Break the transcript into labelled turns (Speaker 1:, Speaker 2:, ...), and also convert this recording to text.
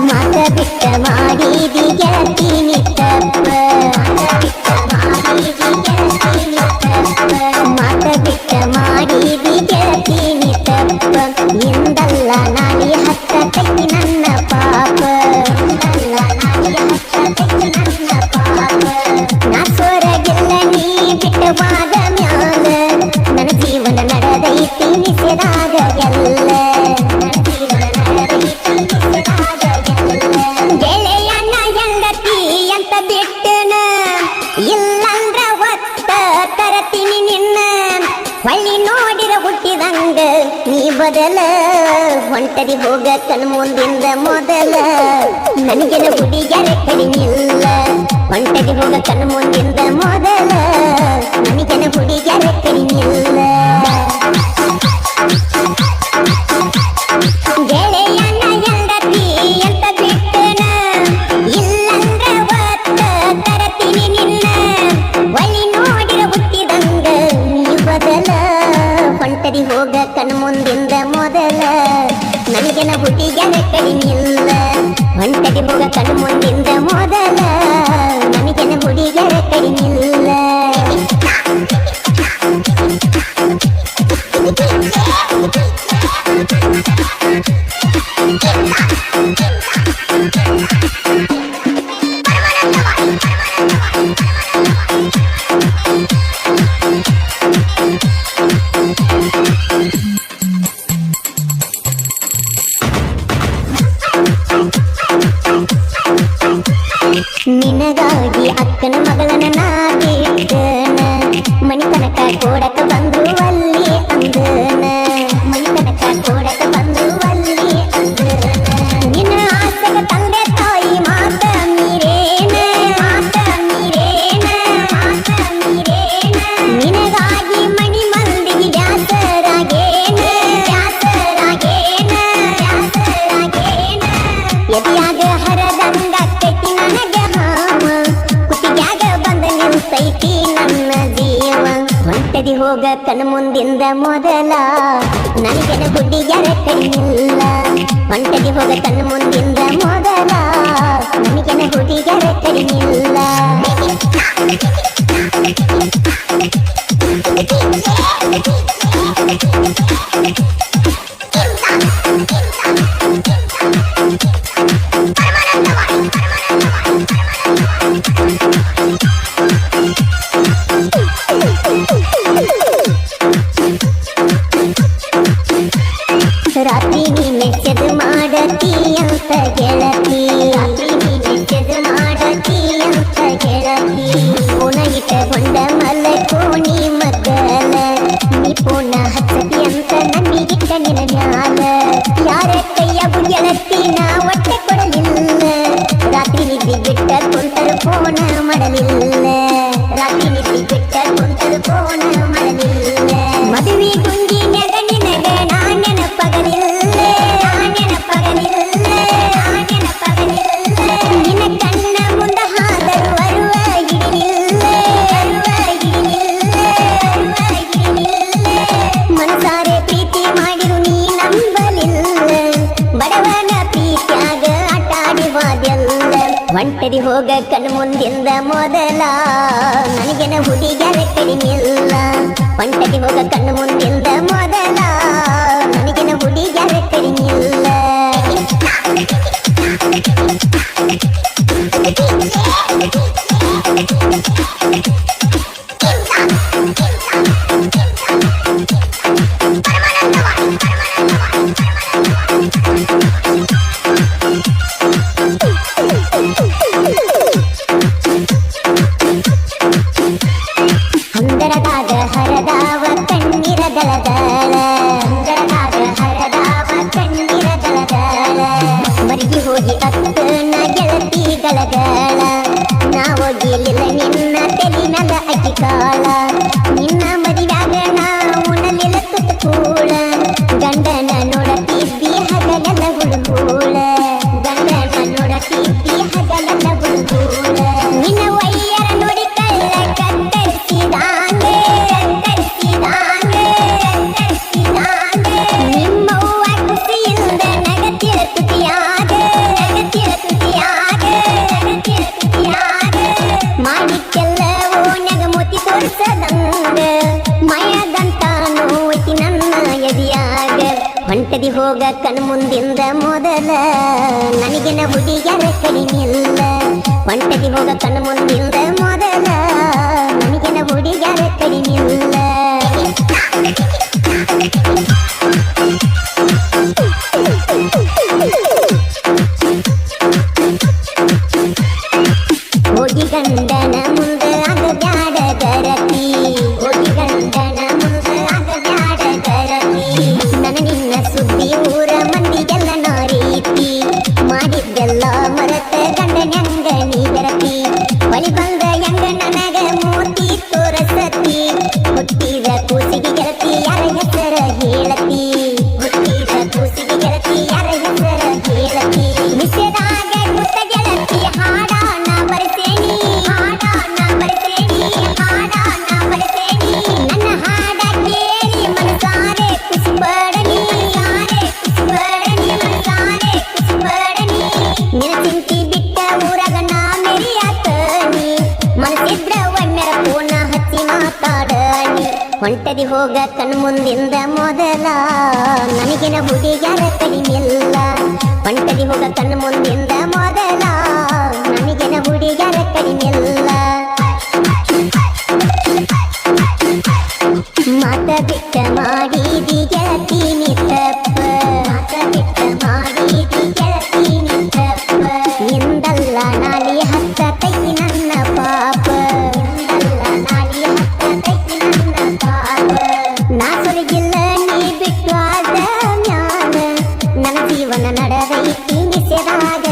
Speaker 1: ಮಾತ ಬಿಟ್ಟ ಮಾಡಿದಿ ಗೆಳತೀನಿ ತಪ್ಪ ಮಾತ ಬಿಟ್ಟ ಮಾಡಿದಿ ಗೆಳತೀನಿ ತಪ್ಪ ನಿಂದಲ್ಲ ನಾಳಿ ಹತ್ತತೈತಿ ನನ್ನ ಪಾಪ ನಾ ಸೊರಗಿಲ್ಲ ನೀ ಬಿಟ್ಟವಾದ ಮ್ಯಾಲ ನನ್ನ ಜೀವನ ನಡೆದೈತಿ ನಿಸೆದಾಗ ಎಲ್ಲ ಗೆಳೆಯನ ಹೆಂಡತಿ ಅಂತ ಬಿಟ್ಟನ ಇಲ್ಲಂದ್ರ ಒತ್ತ ತರತೀನಿ ನಿನ್ನ ಹೊಳ್ಳಿ ನೋಡಿರ ಹುಟ್ಟಿದಂಗ ನೀ ಬದಲ ಹೊಂಟದಿ ಹೋಗ ಕಣ್ಮುಂದಿಂದ ಮೊದಲ ನನಗೆನ ಹುಡುಗ್ಯಾರ ಕಡಿಮಿಲ್ಲ ಹೊಂಟದಿ ಹೋಗ ಕಣ್ಮುಂದಿಂದ ಮೊದಲ ನನಗೆನ ಹುಡುಗ್ಯಾರ ಕಡಿಮಿಲ್ಲ ಗೆಳೆಯನ ಹೆಂಡತಿ ಅಂತ ಬಿಟ್ಟನ ಇಲ್ಲಂದ್ರ ಒತ್ತ ತರತೀನಿ ನಿನ್ನ ಒಳ್ಳಿ ನೋಡಿರ ಹುಟ್ಟಿದಂಗ ನೀ ಬದಲ ಹೊಂಟದಿ ಹೋಗ ಕಣ್ಮುಂದಿಂದ ಮೊದಲ ನನಗೆನ ಹುಡುಗ್ಯಾರ ಕಡಿಮಿಲ್ಲ ಹೊಂಟದಿ ಹೋಗ ಕಣ್ಮುಂದಿಂದ ಮೊದಲ ನನಗೆನ ಹುಡುಗ್ಯಾರ ಕಡಿಮಿಲ್ಲ ನಿನಗಾಗಿ ಅಕ್ಕನ ಮಗಳನ ನಾ ಬಿಟ್ಟನ ಮನಿ ತನಕ ಕೊಡಕ ಬಂದ್ರು ಅಲ್ಲಿ ಅಂದನ ಮನಿ ತನಕ ಕೊಡಕ ಬಂದ್ರು ಅಲ್ಲಿ ಅಂದನ ನಿನ್ನ ಆಸೆಗ ತಂದೆ ತಾಯಿ ಮಾತ ಮೀರೇನ ನಿನಗಾಗಿ ಮನಿ ಮಂದಿಗೆ ಬ್ಯಾಸರಾಗೇನ ಎದಿಯಾಗ ಹರದಂಗ ಕಟ್ಟಿ ನನಗೆ ಹಾಮ ಕುತ್ತಿಗ್ಯಾಗ ಬಂದ ನಿಲ್ತೈತಿ ನನ್ನ ಜೀವ ಹೊಂಟದಿ ಹೋಗ ಕಣ್ಮುಂದಿಂದ ಮೊದಲ ನನಗೆನ ಹುಡುಗ್ಯಾರ ಕಡಿಮಿಲ್ಲ ಹೊಂಟದಿ ಹೋಗ ಕಣ್ಮುಂದಿಂದ ಮೊದಲ ನನಗೆನ ಹುಡುಗ್ಯಾರ ಕಡಿಮಿಲ್ಲ ರಾತ್ರಿ ನೀ ಮೆಚ್ಚದು ಮಾಡತಿ ಅಂತ ಗೆಳತಿ ಅಂತ ಗೆಳತಿ ಪುನ ಇಟ್ಟಕೊಂಡ ಮಲಕೋಣಿ ಮಗಲ ನೀ ಪುನ ಹಚ್ಚತಿ ಅಂತ ನನ್ನಿಗಿಟ್ಟ ನಿನ ಮ್ಯಾಲ ಯಾರ ಕೈಯಾಗು ಗೆಳತಿ ನಾ ಒಟ್ಟೆ ಕೊಡಲಿಲ್ಲ ರಾತ್ರಿ ನಿದ್ದೆ ಬಿಟ್ಟ ಕುಂತರು ಫೋನ ಮಾಡಲಿಲ್ಲ ರಾತ್ರಿ ನಿದ್ದೆ ಬಿಟ್ಟ ಕುಂತರು ಫೋನ ಮಾಡಲಿಲ್ಲ ಮದುವೆ ಗುಂಗಿನ್ಯಾಗ ನಿನಗ ನಾ ನೆನಪಗಲಿಲ್ಲ ನಿನ್ನ ಕಣ್ಣ ಮುಂದ ಹಾದರು ಅರುವ ಹಿಡಿಲಿಲ್ಲ ಮನಸಾರೆ ಪ್ರೀತಿ ಮಾಡಿರು ನೀ ನಂಬಲಿಲ್ಲ ಬಡವನ ಪ್ರೀತ್ಯಾಗ ಆಟಾಡಿವಾದೆಲ್ಲ ಹೊಂಟದಿ ಹೋಗ ಕಣ್ಮುಂದಿಂದ ಮೊದಲ ನನಗೆನ ಹುಡುಗ್ಯಾರ ಕಡಿಮಿಲ್ಲ ಹೊಂಟದಿ ಹೋಗ ಕಣ್ಮುಂದಿಂದ ಮೊದಲ ನನಗೆನ ಹುಡುಗ್ಯಾರ ಕಡಿಮಿಲ್ಲ ಹಂದರದಾಗ ಹರದಾವ ಕಣ್ಣೀರ ದಳದಳ ಹಂದರದಾಗ ಹರದಾವ ಕಣ್ಣೀರ ಹೋಗ ಕಣ್ ಮುಂದಿಂದ ಮೊದಲ ನನಗಿನ ಹುಡುಗ್ಯಾರ ಕಡಿಮಿಲ್ಲ ಒಂಟದಿ ಹೋಗ ಕಣ್ ಮುಂದಿಂದ ಮೊದಲ ನನಗಿನ ಹುಡುಗ್ಯಾರ ಕಡಿಮಿಲ್ಲ ಹೋಗಿ ಗಂಡನ ಮುಂದ ಆಗ ಬ್ಯಾಡ ಗರತಿ ಹೋಗಿ ಗಂಡನ ಮುಂದ ಆಗ ಬ್ಯಾಡ ಗರತಿ ನನ್ನ ನಿನ್ನ ಸುದ್ದಿ ಊರ ಮಂದಿಗೆಲ್ಲ ನಾರೀತಿ ಮಾಡಿದ್ದೆಲ್ಲ ಮರತ ಗಂಡನ್ಯಂಗ ನೀ ಗರತಿ ಬಳಿ ಬಂದ ಹೆಂಗ ನನಗ ಮೂರ್ತಿ ತೋರಸತಿ ಹುಟ್ಟಿದ ಕೂಸಿಗೆ ಗೆಳತಿ ಯಾರ ಹೆಸರ ಹೇಳತಿ ಹುಟ್ಟಿದ ಕೂಸಿಗೆ ಗೆಳತಿ ಯಾರ ಹೆಸರ ಹೇಳತಿ ವಿಷಯದಾಗ ಗುತ್ತ ಗೆಳತಿ ಹಾಡಾನ ಬರ್ತೇನಿ ಹಾಡಾನ ಬರ್ತೇನಿ ಹಾಡಾನ ಬರ್ತೇನಿ ನನ್ನ ಹಾಡ ಕೇಳಿ ಮನಸಾರೆ ಖುಷಿ ಪಡನಿ ಮನಸಾರೆ ಖುಷಿ ಪಡನಿ ಮನಸಾರೆ ಖುಷಿ ಪಡನಿ ನಿನ್ನ ಚಿಂತಿ ಬಿಟ್ಟ ಊರಾಗ ನಾ ಮೆರಿಯಾತನಿ ಮನಸ್ಸಿದ್ರ ಒಮ್ಮೆರ ಫೋನ ಹಚ್ಚಿ ಮಾತಾಡನಿ ಹೊಂಟದಿ ಹೋಗ ಕಣ್ ಮುಂದಿಂದ ಮೊದಲ ನನಗಿನ ಹುಡುಗ್ಯಾರ ಕಡಿಮಿಲ್ಲ ಹೊಂಟದಿ ಹೋಗ ಕಣ್ ಮುಂದಿಂದ ಮೊದಲ ನನಗಿನ ಹುಡುಗ್ಯಾರ ಕಡಿಮಿಲ್ಲ ಮಾತ ಬಿಟ್ಟ ಮಾಡಿದಿ ಗೆಳತೀನಿ ತಪ್ಪ ಮಾತ ಬಿಟ್ಟ ಮಾಡಿದಿ ಗೆಳತೀನಿ ತಪ್ಪ ನಿಂದಲ್ಲ ನಾಲಿ ಹತ್ತತೈತಿ ನನ್ನ ಪಾಪ ನಿಂದಲ್ಲ ನಾಲಿ ಹತ್ತತೈತಿ ನನ್ನ ಪಾಪ ನಾ ಸೊರಗಿಲ್ಲ ನೀ ಬಿಟ್ಟು ಆದ ಮ್ಯಾಲ ನನ್ನ ಜೀವನ ನಡೆದೈತಿ ನಿಸೆದಾಗ